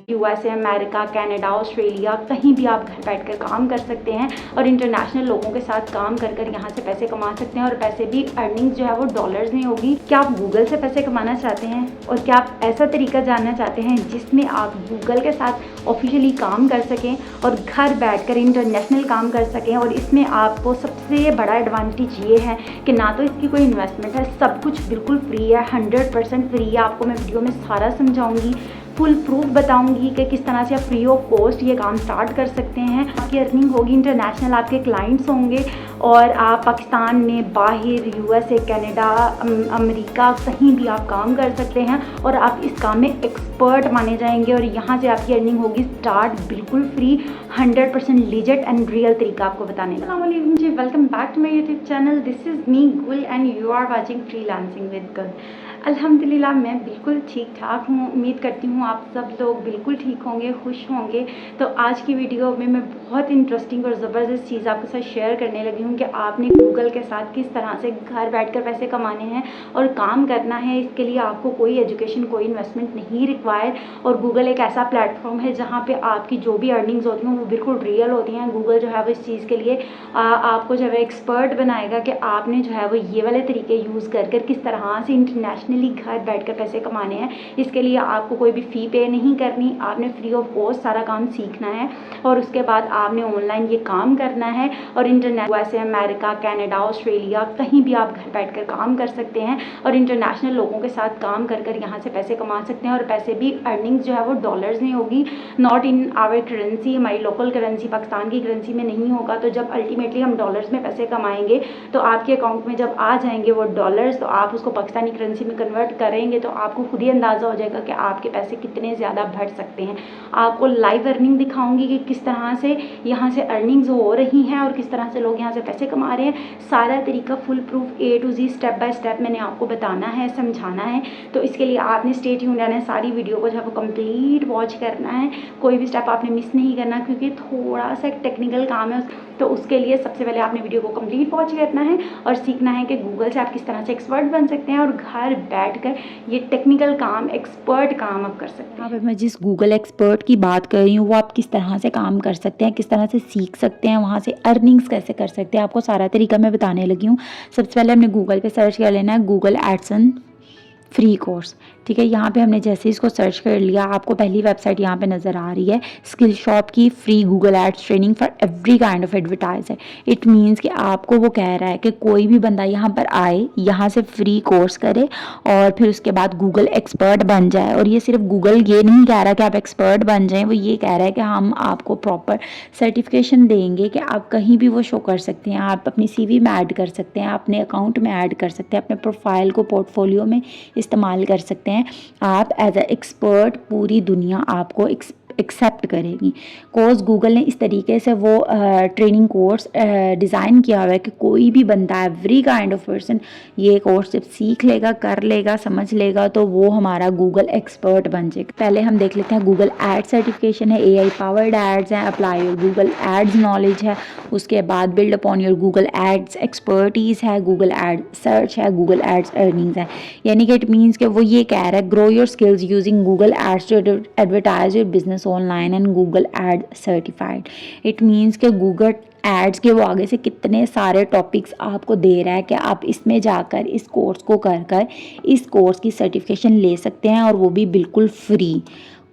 USA, America, Canada, Australia, कहीं भी आप घर बैठकर काम कर सकते हैं और इंटरनेशनल लोगों के साथ काम कर कर यहाँ से पैसे कमा सकते हैं। और पैसे भी अर्निंग जो है वो डॉलर्स में होगी। क्या आप गूगल से पैसे कमाना चाहते हैं और क्या आप ऐसा तरीका जानना चाहते हैं जिसमें आप गूगल के साथ ऑफिशियली काम कर सकें और घर बैठकर इंटरनेशनल काम कर सकें? और इसमें आपको सबसे बड़ा एडवांटेज ये है कि ना तो इसकी कोई इन्वेस्टमेंट है, सब कुछ बिल्कुल फ्री है, 100% फ्री है। आपको मैं वीडियो में सारा समझाऊंगी, फुल प्रूफ बताऊंगी कि किस तरह से आप फ्री ऑफ कॉस्ट ये काम स्टार्ट कर सकते हैं। आपकी अर्निंग होगी इंटरनेशनल, आपके क्लाइंट्स होंगे और आप पाकिस्तान में बाहर, यूएसए, कनाडा, अमेरिका, कहीं भी आप काम कर सकते हैं और आप इस काम में एक्सपर्ट माने जाएंगे और यहाँ से आपकी अर्निंग होगी स्टार्ट बिल्कुल फ्री, 100% लीजिट एंड रियल तरीका आपको बताने। अस्सलाम वालेकुम जी, welcome back to my YouTube channel. This is me Gul and you are watching freelancing with Gul. अल्हम्दुलिल्लाह मैं बिल्कुल ठीक ठाक हूँ। उम्मीद करती हूँ आप सब लोग बिल्कुल ठीक होंगे, खुश होंगे। तो आज की वीडियो में मैं बहुत इंटरेस्टिंग और ज़बरदस्त चीज़ आपके साथ शेयर करने लगी हूँ कि आपने गूगल के साथ किस तरह से घर बैठकर पैसे कमाने हैं और काम करना है। इसके लिए आपको कोई एजुकेशन, कोई इन्वेस्टमेंट नहीं रिक्वायर। और गूगल एक ऐसा प्लेटफॉर्म है जहाँ पर आपकी जो भी अर्निंग्स होती हैं वो बिल्कुल रियल होती हैं। गूगल जो है वो इस चीज़ के लिए आपको जो है एक्सपर्ट बनाएगा कि आपने जो है वो ये वाले तरीके यूज़ कर कर किस तरह से इंटरनेशनली घर बैठकर पैसे कमाने हैं। इसके लिए आपको कोई भी फ़ी पे नहीं करनी, आपने फ्री ऑफ कॉस्ट सारा काम सीखना है और उसके बाद आपने ऑनलाइन ये काम करना है और इंटरनेट वैसे अमेरिका, कनाडा, ऑस्ट्रेलिया, कहीं भी आप घर बैठकर काम कर सकते हैं और इंटरनेशनल लोगों के साथ काम कर कर यहाँ से पैसे कमा सकते हैं। और पैसे भी अर्निंग्स जो है वो डॉलर्स में होगी, नॉट इन आवर करेंसी, हमारी लोकल करेंसी पाकिस्तान की करेंसी में नहीं होगा। तो जब अल्टीमेटली हम डॉलर्स में पैसे कमाएंगे तो आपके अकाउंट में जब आ जाएंगे वो डॉलर्स, तो आप उसको पाकिस्तानी करेंसी में कन्वर्ट करेंगे तो आपको खुद ही अंदाज़ा हो जाएगा कि आपके पैसे कितने ज़्यादा बढ़ सकते हैं। आपको लाइव अर्निंग दिखाऊंगी कि किस तरह से यहाँ से अर्निंग्स हो रही हैं और किस तरह से लोग यहाँ से पैसे कमा रहे हैं। सारा तरीका full proof A to Z step by step मैंने आपको बताना है, समझाना है। तो इसके लिए आपने स्टे ट्यून्ड रहना है, सारी वीडियो को जो है वो कंप्लीट वॉच करना है, कोई भी स्टेप आपने मिस नहीं करना क्योंकि थोड़ा सा टेक्निकल काम है। तो उसके लिए सबसे पहले आपने वीडियो को कंप्लीट वॉच करना है और सीखना है कि गूगल से आप किस तरह से एक्सपर्ट बन सकते हैं और घर बैठकर ये टेक्निकल काम, एक्सपर्ट काम आप कर सकते हैं। यहाँ पे मैं जिस गूगल एक्सपर्ट की बात कर रही हूँ वो आप किस तरह से काम कर सकते हैं, किस तरह से सीख सकते हैं, वहाँ से अर्निंग्स कैसे कर सकते हैं, आपको सारा तरीका मैं बताने लगी हूँ। सबसे पहले हमने गूगल पे सर्च कर लेना है गूगल एडसन फ्री कोर्स। ठीक है, यहाँ पे हमने जैसे इसको सर्च कर लिया, आपको पहली वेबसाइट यहाँ पे नज़र आ रही है स्किल शॉप की, free Google ads training for every kind of advertiser. It means कि आपको वो कह रहा है कि कोई भी बंदा यहाँ पर आए, यहाँ से फ्री कोर्स करे और फिर उसके बाद गूगल एक्सपर्ट बन जाए। और ये सिर्फ गूगल ये नहीं कह रहा कि आप एक्सपर्ट बन जाएँ, वो ये कह रहा है कि हम आपको प्रॉपर सर्टिफिकेशन देंगे कि आप कहीं भी वो शो कर सकते हैं, आप अपनी CV में ऐड कर सकते हैं, अपने अकाउंट में ऐड कर सकते हैं, अपने प्रोफाइल को पोर्टफोलियो में इस्तेमाल कर सकते हैं। आप एज ए एक्सपर्ट, पूरी दुनिया आपको एक्सेप्ट करेगी। कोर्स गूगल ने इस तरीके से वो ट्रेनिंग कोर्स डिज़ाइन किया हुआ है कि कोई भी बंदा, एवरी काइंड ऑफ पर्सन ये कोर्स जब सीख लेगा, कर लेगा, समझ लेगा तो वो हमारा गूगल एक्सपर्ट बन जाएगा। पहले हम देख लेते हैं गूगल एड सर्टिफिकेशन है, AI पावर्ड एड्स हैं, apply your Google ads knowledge है, उसके बाद build upon your Google ads expertise है, गूगल एड सर्च है, गूगल एड्स अर्निंग्स है। यानी कि इट मीन्स कि वो ये कह रहा है grow your skills using Google ads to advertise your business online and Google ad certified. It means कि गूगल एड्स के वो आगे से कितने सारे टॉपिक्स आपको दे रहा है कि आप इसमें जाकर इस कोर्स को कर इस कोर्स की सर्टिफिकेशन ले सकते हैं और वो भी बिल्कुल फ्री।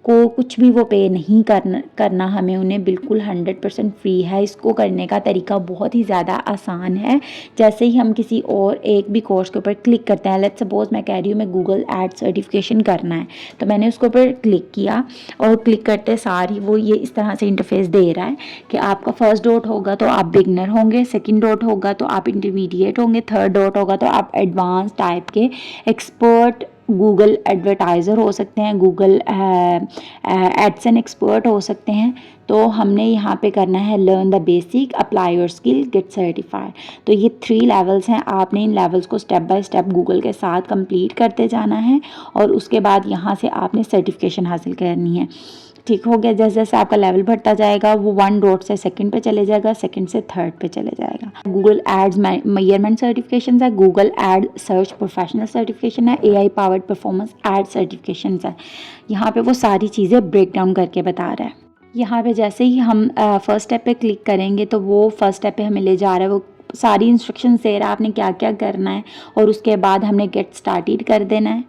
को कुछ भी वो पे नहीं करना हमें, उन्हें बिल्कुल 100% फ्री है। इसको करने का तरीका बहुत ही ज़्यादा आसान है। जैसे ही हम किसी और एक भी कोर्स के ऊपर क्लिक करते हैं, लेट्स सपोज मैं कह रही हूँ मैं गूगल एड सर्टिफिकेशन करना है, तो मैंने उसके ऊपर क्लिक किया और क्लिक करते सारी वो ये इस तरह से इंटरफेस दे रहा है कि आपका फर्स्ट डॉट होगा तो आप बिगनर होंगे, सेकेंड डॉट होगा तो आप इंटरमीडिएट होंगे, थर्ड डॉट होगा तो आप एडवांस टाइप के एक्सपर्ट गूगल एडवर्टाइज़र हो सकते हैं, गूगल एडसन एक्सपर्ट हो सकते हैं। तो हमने यहाँ पे करना है learn the basic, apply your skill, gate certified. तो ये 3 लेवल्स हैं, आपने इन लेवल्स को स्टेप बाय स्टेप गूगल के साथ कंप्लीट करते जाना है और उसके बाद यहाँ से आपने सर्टिफिकेशन हासिल करनी है। ठीक हो गया। जैसे जैसे आपका लेवल बढ़ता जाएगा वो 1 डॉट से सेकंड पे चले जाएगा, सेकंड से थर्ड पे चले जाएगा। गूगल एड्स मेजरमेंट सर्टिफिकेशन है, Google ad search professional certification है, AI powered performance ad certification है। यहाँ पे वो सारी चीज़ें ब्रेक डाउन करके बता रहा है। यहाँ पे जैसे ही हम फर्स्ट स्टेप पे क्लिक करेंगे तो वो फर्स्ट स्टेप पे हमें ले जा रहा है, वो सारी इंस्ट्रक्शंस दे रहा है आपने क्या क्या करना है, और उसके बाद हमने गेट स्टार्टेड कर देना है।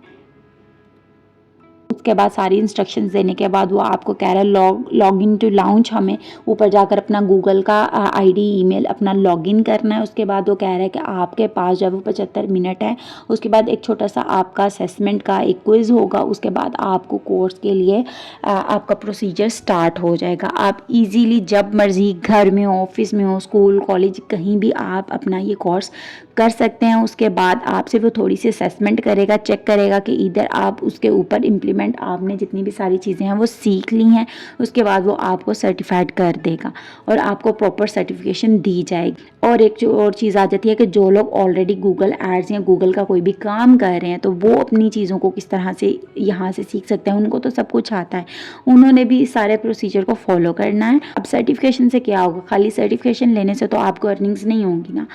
उसके बाद सारी इंस्ट्रक्शंस देने के बाद वो आपको कह रहा है लॉग इन टू लाउंज, हमें ऊपर जाकर अपना गूगल का ID ईमेल अपना लॉगिन करना है। उसके बाद वो कह रहा है कि आपके पास जब वो 75 मिनट है, उसके बाद एक छोटा सा आपका असेसमेंट का एक क्विज़ होगा। उसके बाद आपको कोर्स के लिए आपका प्रोसीजर स्टार्ट हो जाएगा। आप इजीली जब मर्ज़ी घर में हो, ऑफिस में हो, स्कूल कॉलेज कहीं भी आप अपना ये कोर्स कर सकते हैं। उसके बाद आपसे वो थोड़ी सी असेसमेंट करेगा, चेक करेगा कि इधर आप उसके ऊपर इम्प्लीमेंट आपने जितनी भी सारी चीज़ें हैं वो सीख ली हैं। उसके बाद वो आपको सर्टिफाइड कर देगा और आपको प्रॉपर सर्टिफिकेशन दी जाएगी। और एक जो और चीज़ आ जाती है कि जो लोग ऑलरेडी गूगल एड्स या गूगल का कोई भी काम कर रहे हैं तो वो अपनी चीज़ों को किस तरह से यहाँ से सीख सकते हैं। उनको तो सब कुछ आता है, उन्होंने भी सारे प्रोसीजर को फॉलो करना है। अब सर्टिफिकेशन से क्या होगा, खाली सर्टिफिकेशन लेने से तो आपको अर्निंग्स नहीं होंगी ना।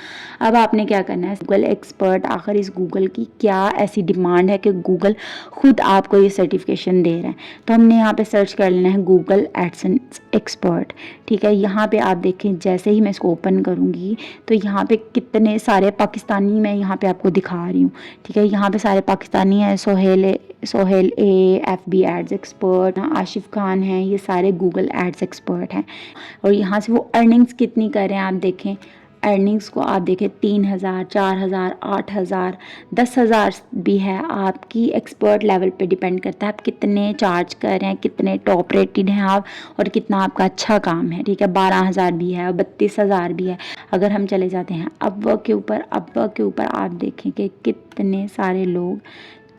अब आपने क्या करना है, गूगल एक्सपर्ट, आखिर इस गूगल की क्या ऐसी डिमांड है कि गूगल खुद आपको ये सर्टिफिकेशन दे रहा है। तो हमने यहाँ पे सर्च कर लेना है गूगल एडसेंस एक्सपर्ट। ठीक है, यहाँ पे आप देखें जैसे ही मैं इसको ओपन करूँगी तो यहाँ पे कितने सारे पाकिस्तानी मैं यहाँ पे आपको दिखा रही हूँ। ठीक है, यहाँ पे सारे पाकिस्तानी हैं, सोहेल ए FB ads expert, Ashif Khan हैं, ये सारे गूगल एड्स एक्सपर्ट हैं। और यहाँ से वो अर्निंग्स कितनी कर रहे हैं आप देखें। अर्निंग्स को आप देखें 3,000, 4,000, 8,000, 10,000 भी है। आपकी एक्सपर्ट लेवल पे डिपेंड करता है आप कितने चार्ज कर रहे हैं, कितने टॉप रेटेड हैं आप और कितना आपका अच्छा काम है। ठीक है, 12,000 भी है और 32,000 भी है। अगर हम चले जाते हैं अपवर्क के ऊपर आप देखें कि कितने सारे लोग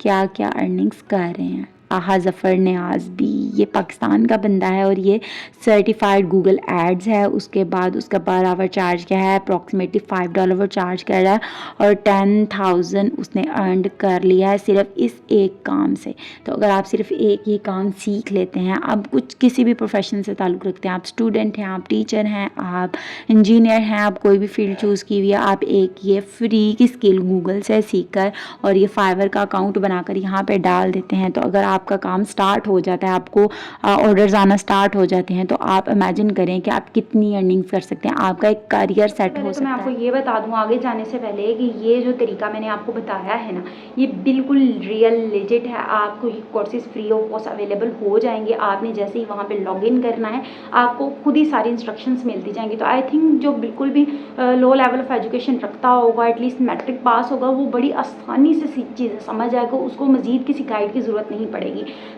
क्या क्या अर्निंग्स कर रहे हैं। आहा ज़फ़र नियाज़ भी, ये पाकिस्तान का बंदा है और ये सर्टिफाइड गूगल एड्स है। उसके बाद उसका पर आवर चार्ज क्या है, अप्रॉक्सीमेटली $5 वो चार्ज कर रहा है और 10,000 उसने अर्न कर लिया है सिर्फ इस एक काम से। तो अगर आप सिर्फ एक ही काम सीख लेते हैं, आप कुछ किसी भी प्रोफेशन से ताल्लुक़ रखते हैं, आप स्टूडेंट हैं, आप टीचर हैं, आप इंजीनियर हैं, आप कोई भी फील्ड चूज़ की हुई है, आप एक ये फ्री की स्किल गूगल से सीख कर और ये फाइवर का अकाउंट बनाकर यहाँ पर डाल देते हैं, तो अगर आपका काम स्टार्ट हो जाता है, आपको ऑर्डर्स आना स्टार्ट हो जाते हैं, तो आप इमेजिन करें कि आप कितनी अर्निंग्स कर सकते हैं, आपका एक करियर सेट हो सकता है। मैं आपको ये बता दूं आगे जाने से पहले कि ये जो तरीका मैंने आपको बताया है ना, ये बिल्कुल रियल लेजिट है। आपको ये courses free of cost available हो जाएंगे। आपने जैसे ही वहाँ पे लॉगिन करना है आपको खुद ही सारी इंस्ट्रक्शंस मिलती जाएंगी। तो आई थिंक जो बिल्कुल भी लो लेवल ऑफ एजुकेशन रखता होगा, एटलीस्ट मैट्रिक पास होगा, वो बड़ी आसानी से चीज़ें समझ जाएगा, उसको मज़ीद किसी गाइड की ज़रूरत नहीं पड़ेगी।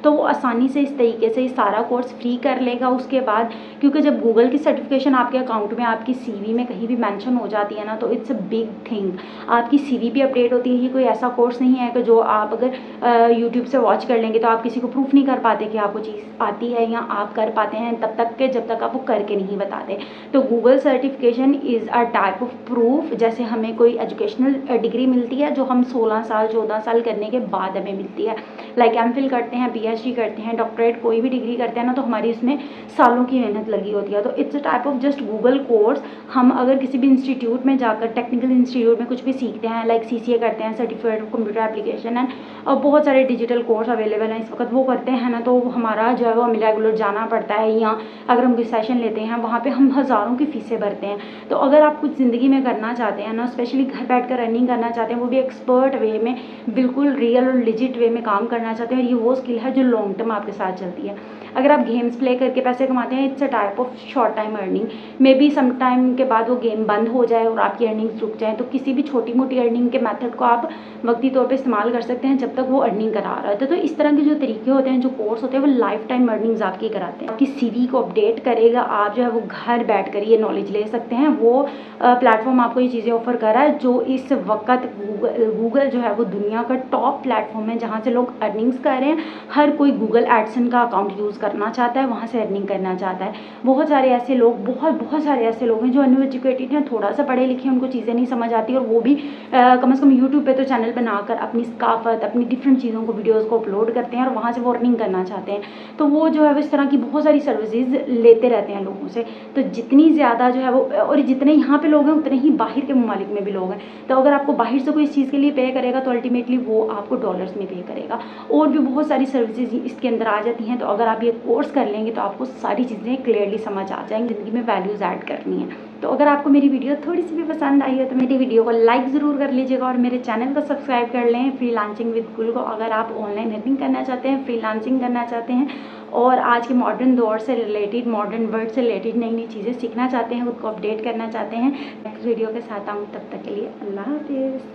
तो वो आसानी से इस तरीके से सारा कोर्स फ्री कर लेगा। उसके बाद क्योंकि जब गूगल की सर्टिफिकेशन आपके अकाउंट में, आपकी CV में कहीं भी मेंशन हो जाती है ना, तो इट्स अ बिग थिंग। आपकी CV भी अपडेट होती है। ये कोई ऐसा कोर्स नहीं है कि जो आप अगर यूट्यूब से वॉच कर लेंगे तो आप किसी को प्रूफ नहीं कर पाते कि आपको चीज़ आती है, या आप कर पाते हैं तब तक के जब तक आप वो करके नहीं बताते। तो Google certification is a type of proof. जैसे हमें कोई एजुकेशनल डिग्री मिलती है जो हम 16 साल 14 साल करने के बाद हमें मिलती है, लाइक MPhil करते हैं, PhD करते हैं, डॉक्टरेट कोई भी डिग्री करते हैं ना, तो हमारी इसमें सालों की मेहनत लगी होती है। तो it's a type of just Google course. हम अगर किसी भी इंस्टीट्यूट में जाकर, टेक्निकल इंस्टीट्यूट में कुछ भी सीखते हैं, लाइक CCA करते हैं, certificate of computer application and, और बहुत सारे डिजिटल कोर्स अवेलेबल हैं इस वक्त, वो करते हैं ना, तो हमारा जो है वो हमें रेगुलर जाना पड़ता है, या अगर हम कोई सेशन लेते हैं वहाँ पर हम हज़ारों की फ़ीसें भरते हैं। तो अगर आप कुछ ज़िंदगी में करना चाहते हैं ना, स्पेशली घर बैठ कर रनिंग करना चाहते हैं, वो भी एक्सपर्ट वे में, बिल्कुल रियल और लिजिट वे में काम करना चाहते हैं, और ये वो स्किल है जो लॉन्ग टर्म आपके साथ चलती है। अगर आप गेम्स प्ले करके पैसे कमाते हैं, it's a type of short time earning. Maybe some time के बाद वो गेम बंद हो जाए और आपकी अर्निंग्स रुक जाए, तो किसी भी छोटी मोटी अर्निंग के मेथड को आप वक्ती तौर पे इस्तेमाल कर सकते हैं जब तक वो अर्निंग करा रहा है। तो इस तरह के जो तरीके होते हैं, जो कोर्स होते हैं, वो लाइफ टाइम अर्निंग्स आपकी कराते हैं। आपकी CV को अपडेट करेगा, आप जो है वो घर बैठ कर ये नॉलेज ले सकते हैं। वो प्लेटफॉर्म आपको ये चीज़ें ऑफर कर रहा है जो इस वक्त गूगल जो है वो दुनिया का टॉप प्लेटफॉर्म है जहाँ से लोग अर्निंग्स कर रहे हैं। हर कोई गूगल एडसन का अकाउंट यूज़ करना चाहता है, वहाँ से अर्निंग करना चाहता है। बहुत सारे ऐसे लोग बहुत सारे ऐसे लोग हैं जो अनएजुकेटेड हैं, थोड़ा सा पढ़े लिखे हैं, उनको चीज़ें नहीं समझ आती और वो भी कम से कम यूट्यूब पे तो चैनल बनाकर अपनी सकाफत, अपनी डिफरेंट चीज़ों को, वीडियोज़ को अपलोड करते हैं और वहाँ से वो अर्निंग करना चाहते हैं। तो वो जो है वो इस तरह की बहुत सारी सर्विसेज लेते रहते हैं लोगों से। तो जितनी ज़्यादा जो है वो, और जितने यहाँ पे लोग हैं उतने ही बाहर के ममालिक में भी लोग हैं। तो अगर आपको बाहर से कोई इस चीज़ के लिए पे करेगा तो अल्टीमेटली वो आपको डॉलर्स में पे करेगा। और भी बहुत सारी सर्विसेज इसके अंदर आ जाती हैं। तो अगर आप ये कोर्स कर लेंगे तो आपको सारी चीज़ें क्लियरली समझ आ जाएंगी, ज़िंदगी में वैल्यूज़ ऐड करनी है। तो अगर आपको मेरी वीडियो थोड़ी सी भी पसंद आई है तो मेरी वीडियो को लाइक ज़रूर कर लीजिएगा और मेरे चैनल को सब्सक्राइब कर लें, फ्रीलांसिंग विद गुल को। अगर आप ऑनलाइन अर्निंग करना चाहते हैं, फ्रीलांसिंग करना चाहते हैं और आज के मॉडर्न दौर से रिलेटेड, मॉडर्न वर्ल्ड से रिलेटेड नई नई चीज़ें सीखना चाहते हैं, खुद को अपडेट करना चाहते हैं, नेक्स्ट वीडियो के साथ आऊँ। तब तक के लिए अल्लाह हाफिज़।